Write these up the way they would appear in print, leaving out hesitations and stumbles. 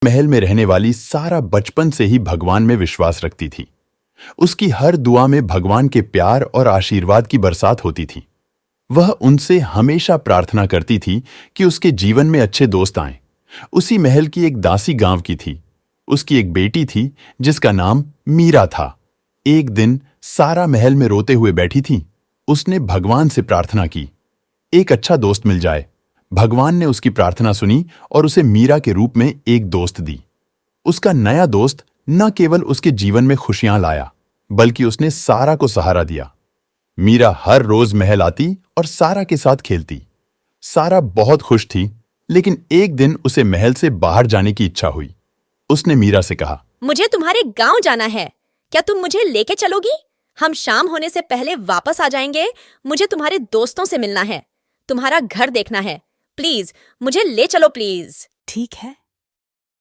महल में रहने वाली सारा बचपन से ही भगवान में विश्वास रखती थी। उसकी हर दुआ में भगवान के प्यार और आशीर्वाद की बरसात होती थी। वह उनसे हमेशा प्रार्थना करती थी कि उसके जीवन में अच्छे दोस्त आएं। उसी महल की एक दासी गांव की थी। उसकी एक बेटी थी जिसका नाम मीरा था। एक दिन सारा महल में रोते हुए बैठी थी। उसने भगवान से प्रार्थना की, एक अच्छा दोस्त मिल जाए। भगवान ने उसकी प्रार्थना सुनी और उसे मीरा के रूप में एक दोस्त दी। उसका नया दोस्त न केवल उसके जीवन में खुशियां लाया, बल्कि उसने सारा को सहारा दिया। मीरा हर रोज महल आती और सारा के साथ खेलती। सारा बहुत खुश थी, लेकिन एक दिन उसे महल से बाहर जाने की इच्छा हुई। उसने मीरा से कहा, मुझे तुम्हारे गांव जाना है, क्या तुम मुझे लेके चलोगी? हम शाम होने से पहले वापस आ जाएंगे। मुझे तुम्हारे दोस्तों से मिलना है, तुम्हारा घर देखना है। प्लीज मुझे ले चलो प्लीज। ठीक है,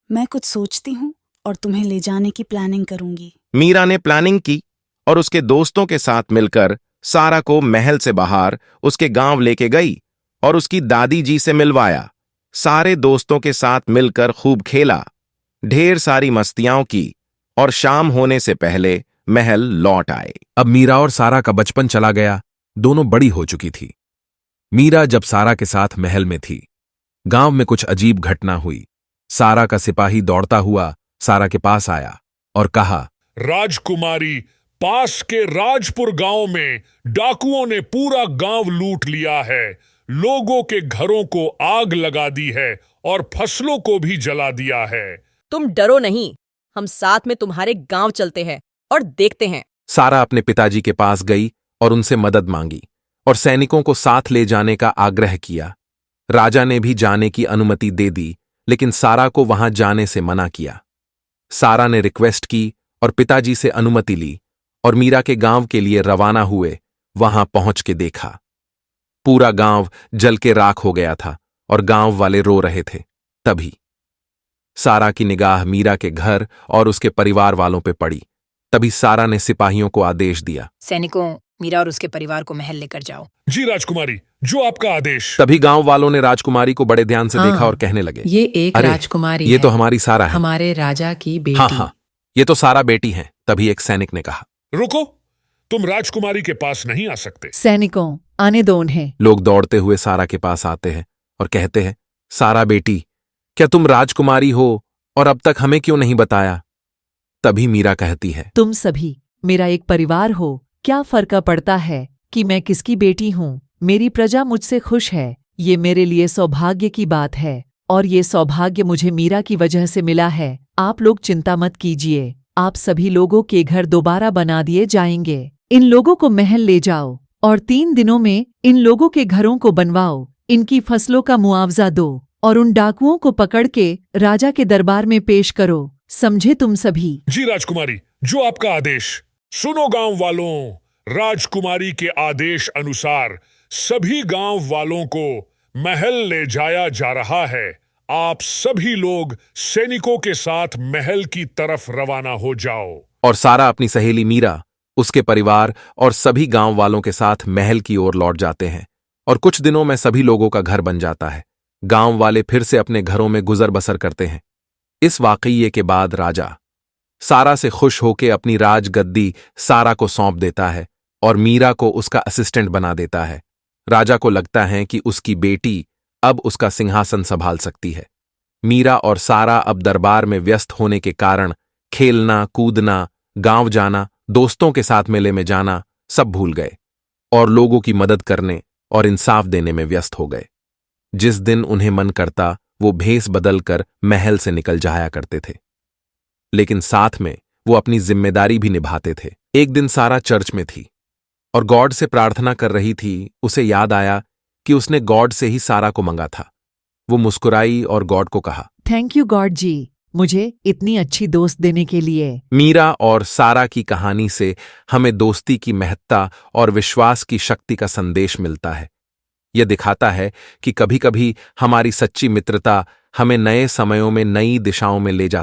मैं कुछ सोचती हूँ और तुम्हें ले जाने की प्लानिंग करूंगी। मीरा ने प्लानिंग की और उसके दोस्तों के साथ मिलकर सारा को महल से बाहर उसके गांव लेके गई और उसकी दादी जी से मिलवाया। सारे दोस्तों के साथ मिलकर खूब खेला, ढेर सारी मस्तियां की और शाम होने से पहले महल लौट आए। अब मीरा और सारा का बचपन चला गया। दोनों बड़ी हो चुकी थी। मीरा जब सारा के साथ महल में थी, गांव में कुछ अजीब घटना हुई। सारा का सिपाही दौड़ता हुआ सारा के पास आया और कहा, राजकुमारी, पास के राजपुर गांव में डाकुओं ने पूरा गांव लूट लिया है। लोगों के घरों को आग लगा दी है और फसलों को भी जला दिया है। तुम डरो नहीं, हम साथ में तुम्हारे गांव चलते हैं और देखते हैं। सारा अपने पिताजी के पास गई और उनसे मदद मांगी और सैनिकों को साथ ले जाने का आग्रह किया। राजा ने भी जाने की अनुमति दे दी, लेकिन सारा को वहां जाने से मना किया। सारा ने रिक्वेस्ट की और पिताजी से अनुमति ली और मीरा के गांव के लिए रवाना हुए। वहां पहुंच के देखा, पूरा गांव जल के राख हो गया था और गांव वाले रो रहे थे। तभी सारा की निगाह मीरा के घर और उसके परिवार वालों पे पड़ी। तभी सारा ने सिपाहियों को आदेश दिया, सैनिकों, मीरा और उसके परिवार को महल लेकर जाओ। जी राजकुमारी, जो आपका आदेश। तभी गांव वालों ने राजकुमारी को बड़े ध्यान से देखा और कहने लगे, ये एक अरे, राजकुमारी ये है, तो हमारी सारा है। हमारे राजा की बेटी। हाँ, ये तो सारा बेटी है। तभी एक सैनिक ने कहा, रुको, तुम राजकुमारी के पास नहीं आ सकते। सैनिकों, आने दो उन्हें। लोग दौड़ते हुए सारा के पास आते हैं और कहते हैं, सारा बेटी, क्या तुम राजकुमारी हो और अब तक हमें क्यों नहीं बताया? तभी मीरा कहती है, तुम सभी मेरा एक परिवार हो, क्या फर्क पड़ता है कि मैं किसकी बेटी हूँ? मेरी प्रजा मुझसे खुश है। ये मेरे लिए सौभाग्य की बात है और ये सौभाग्य मुझे मीरा की वजह से मिला है। आप लोग चिंता मत कीजिए, आप सभी लोगों के घर दोबारा बना दिए जाएंगे। इन लोगों को महल ले जाओ और 3 दिनों में इन लोगों के घरों को बनवाओ, इनकी फसलों का मुआवजा दो और उन डाकुओं को पकड़ के राजा के दरबार में पेश करो। समझे तुम सभी? जी राजकुमारी, जो आपका आदेश। सुनो गांव वालों, राजकुमारी के आदेश अनुसार सभी गांव वालों को महल ले जाया जा रहा है। आप सभी लोग सैनिकों के साथ महल की तरफ रवाना हो जाओ। और सारा अपनी सहेली मीरा, उसके परिवार और सभी गांव वालों के साथ महल की ओर लौट जाते हैं और कुछ दिनों में सभी लोगों का घर बन जाता है। गांव वाले फिर से अपने घरों में गुजर बसर करते हैं। इस वाकये के बाद राजा सारा से खुश होकर अपनी राजगद्दी सारा को सौंप देता है और मीरा को उसका असिस्टेंट बना देता है। राजा को लगता है कि उसकी बेटी अब उसका सिंहासन संभाल सकती है। मीरा और सारा अब दरबार में व्यस्त होने के कारण खेलना, कूदना, गांव जाना, दोस्तों के साथ मेले में जाना सब भूल गए और लोगों की मदद करने और इंसाफ देने में व्यस्त हो गए। जिस दिन उन्हें मन करता वो भेष बदलकर महल से निकल जाया करते थे, लेकिन साथ में वो अपनी जिम्मेदारी भी निभाते थे। एक दिन सारा चर्च में थी और गॉड से प्रार्थना कर रही थी। उसे याद आया कि उसने गॉड से ही सारा को मंगा था। वो मुस्कुराई और गॉड को कहा, थैंक यू गॉड जी, मुझे इतनी अच्छी दोस्त देने के लिए। मीरा और सारा की कहानी से हमें दोस्ती की महत्ता और विश्वास की शक्ति का संदेश मिलता है। यह दिखाता है कि कभी-कभी हमारी सच्ची मित्रता हमें नए समयों में नई दिशाओं में ले जाती है।